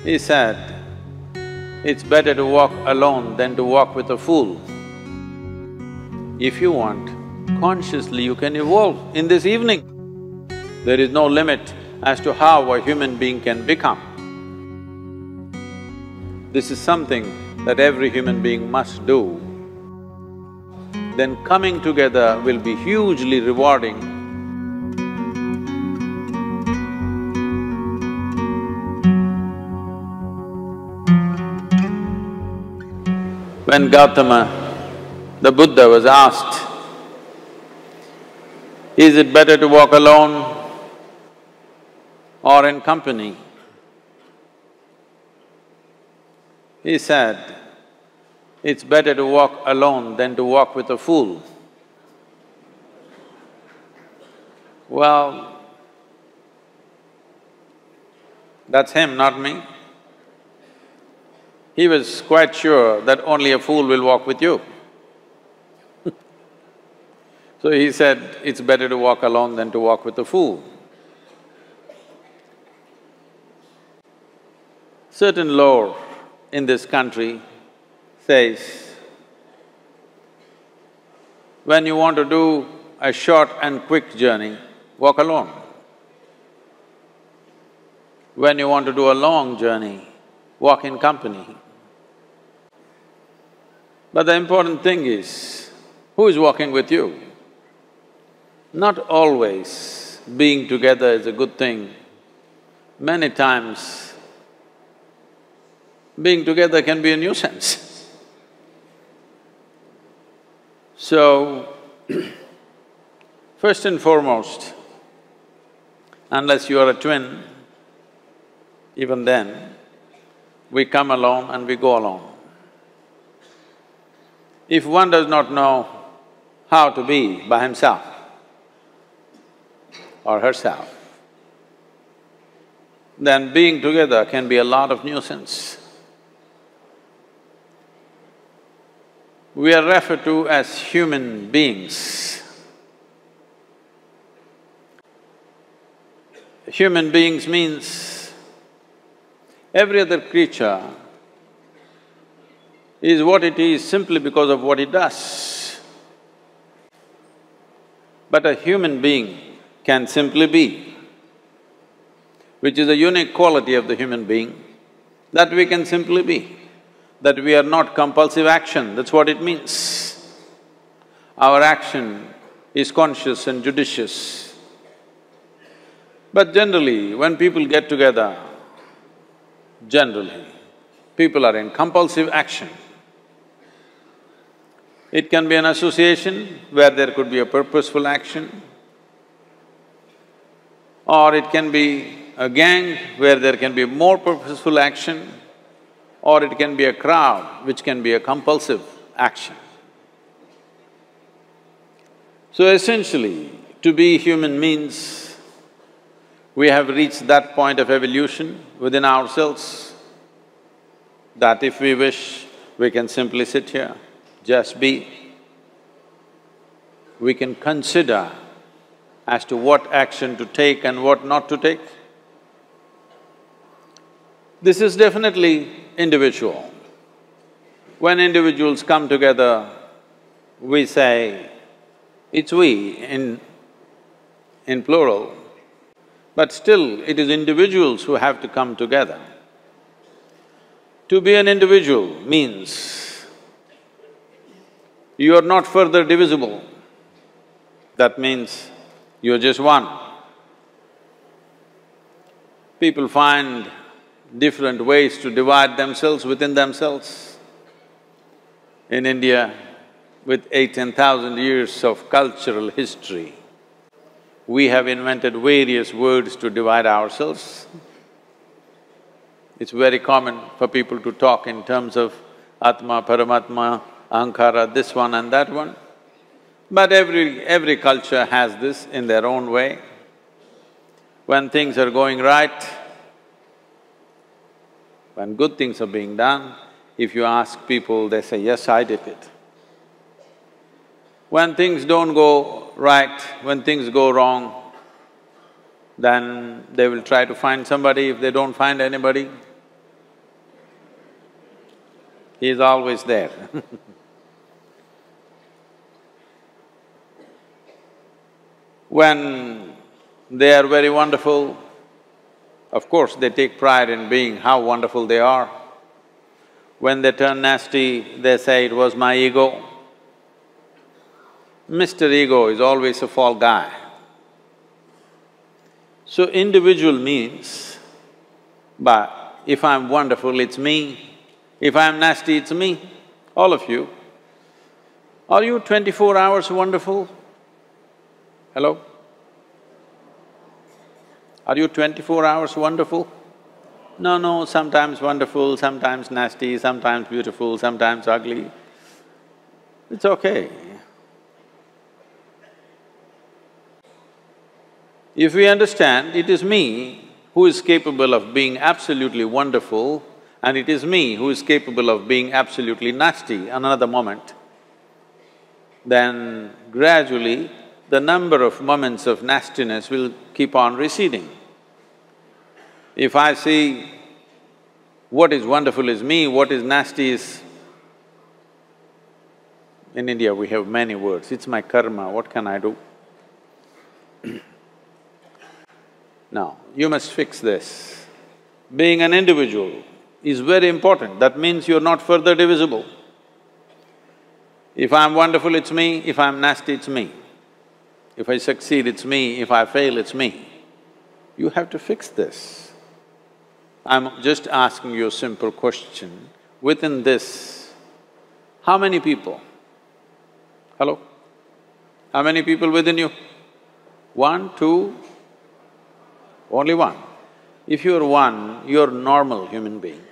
He said, it's better to walk alone than to walk with a fool. If you want, consciously you can evolve in this evening. There is no limit as to how a human being can become. This is something that every human being must do. Then coming together will be hugely rewarding. When Gautama, the Buddha, was asked, is it better to walk alone or in company? He said, it's better to walk alone than to walk with a fool. Well, that's him, not me. He was quite sure that only a fool will walk with you. So he said, it's better to walk alone than to walk with a fool. Certain lore in this country says, when you want to do a short and quick journey, walk alone. When you want to do a long journey, walk in company. But the important thing is, who is walking with you? Not always being together is a good thing. Many times, being together can be a nuisance. So, first and foremost, unless you are a twin, even then, we come alone and we go alone. If one does not know how to be by himself or herself, then being together can be a lot of nuisance. We are referred to as human beings. Human beings means every other creature is what it is simply because of what it does. But a human being can simply be, which is a unique quality of the human being, that we can simply be, that we are not compulsive action, that's what it means. Our action is conscious and judicious. But generally, when people get together, generally, people are in compulsive action. It can be an association where there could be a purposeful action, or it can be a gang where there can be more purposeful action, or it can be a crowd which can be a compulsive action. So essentially, to be human means we have reached that point of evolution within ourselves that if we wish, we can simply sit here, just be. We can consider as to what action to take and what not to take. This is definitely individual. When individuals come together, we say, it's we in plural, but still it is individuals who have to come together. To be an individual means you are not further divisible. That means you're just one. People find different ways to divide themselves within themselves. In India, with 10,000 years of cultural history, we have invented various words to divide ourselves. It's very common for people to talk in terms of Atma, Paramatma, Ahankara, this one and that one. But every culture has this in their own way. When things are going right, when good things are being done, if you ask people, they say, yes, I did it. When things don't go right, when things go wrong, then they will try to find somebody. If they don't find anybody, He is always there. When they are very wonderful, of course they take pride in being how wonderful they are. When they turn nasty, they say, "It was my ego." Mr. Ego is always a fall guy. So individual means, but if I'm wonderful, it's me. If I'm nasty, it's me. All of you. Are you 24 hours wonderful? Hello? Are you 24 hours wonderful? No, sometimes wonderful, sometimes nasty, sometimes beautiful, sometimes ugly. It's okay. If we understand it is me who is capable of being absolutely wonderful and it is me who is capable of being absolutely nasty another moment, then gradually the number of moments of nastiness will keep on receding. If I see what is wonderful is me, what is nasty is… In India we have many words, it's my karma, what can I do? Now, you must fix this. Being an individual is very important, that means you're not further divisible. If I'm wonderful, it's me, if I'm nasty, it's me. If I succeed, it's me, if I fail, it's me. You have to fix this. I'm just asking you a simple question. Within this, how many people? Hello? How many people within you? 1, 2, only one. If you're one, you're a normal human being.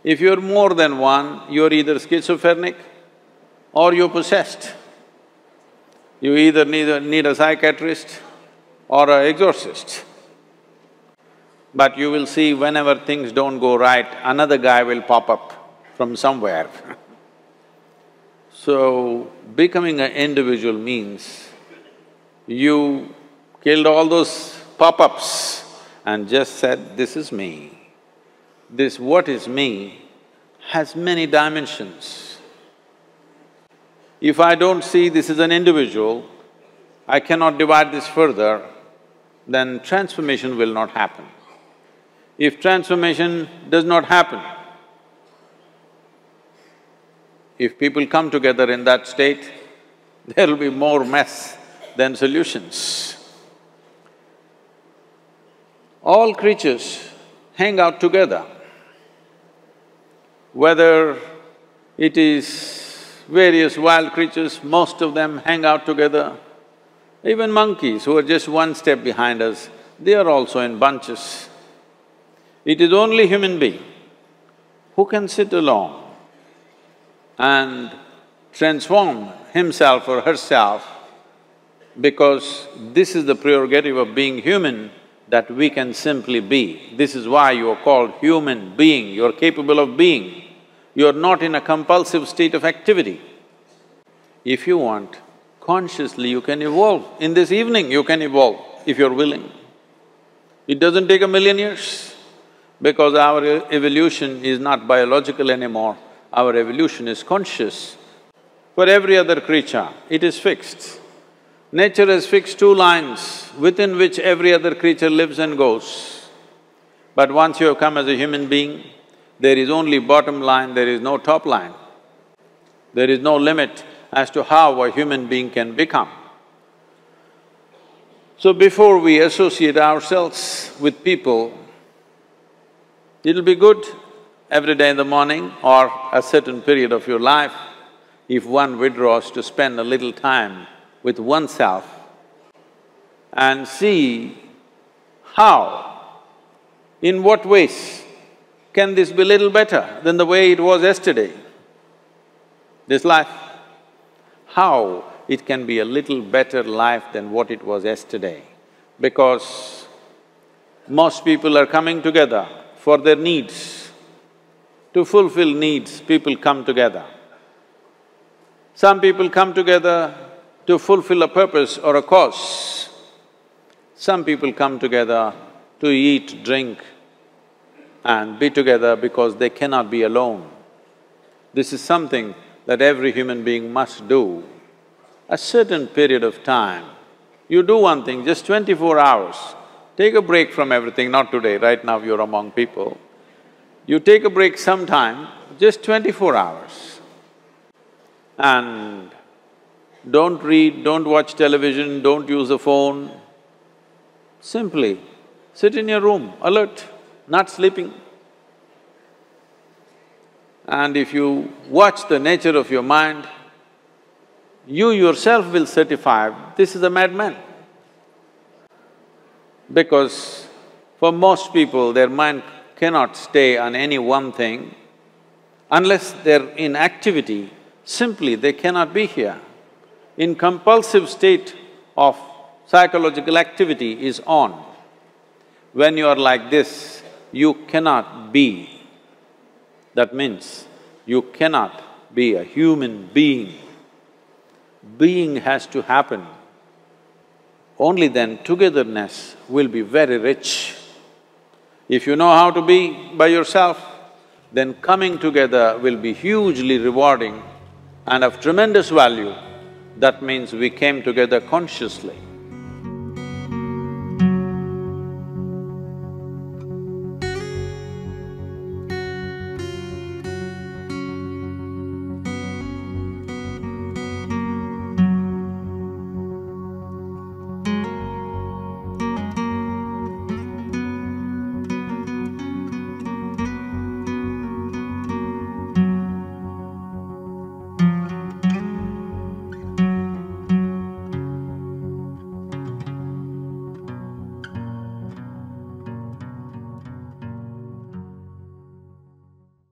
If you're more than one, you're either schizophrenic or you're possessed. You either need a psychiatrist or an exorcist. But you will see whenever things don't go right, another guy will pop up from somewhere. So, becoming an individual means you killed all those pop-ups and just said, "This is me." This what is me has many dimensions. If I don't see this is an individual, I cannot divide this further, then transformation will not happen. If transformation does not happen, if people come together in that state, there will be more mess than solutions. All creatures hang out together. Whether it is various wild creatures, most of them hang out together. Even monkeys who are just one step behind us, they are also in bunches. It is only human being who can sit alone and transform himself or herself, because this is the prerogative of being human, that we can simply be. This is why you are called human being, you are capable of being. You are not in a compulsive state of activity. If you want, consciously you can evolve. In this evening you can evolve, if you're willing. It doesn't take 1,000,000 years, because our evolution is not biological anymore, our evolution is conscious. For every other creature, it is fixed. Nature has fixed 2 lines within which every other creature lives and goes. But once you have come as a human being, there is only bottom line, there is no top line. There is no limit as to how a human being can become. So before we associate ourselves with people, it'll be good every day in the morning or a certain period of your life, if one withdraws to spend a little time with oneself and see how, in what ways can this be little better than the way it was yesterday, this life? How it can be a little better life than what it was yesterday? Because most people are coming together for their needs. To fulfill needs, people come together. Some people come together to fulfill a purpose or a cause. Some people come together to eat, drink and be together because they cannot be alone. This is something that every human being must do. A certain period of time, you do one thing, just 24 hours, take a break from everything, not today, right now you're among people. You take a break sometime, just 24 hours. And don't read, don't watch television, don't use a phone. Simply sit in your room, alert, not sleeping. And if you watch the nature of your mind, you yourself will certify, this is a madman. Because for most people, their mind cannot stay on any one thing. Unless they're in activity, simply they cannot be here. In compulsive state of psychological activity is on. When you are like this, you cannot be. That means you cannot be a human being. Being has to happen. Only then togetherness will be very rich. If you know how to be by yourself, then coming together will be hugely rewarding and of tremendous value. That means we came together consciously.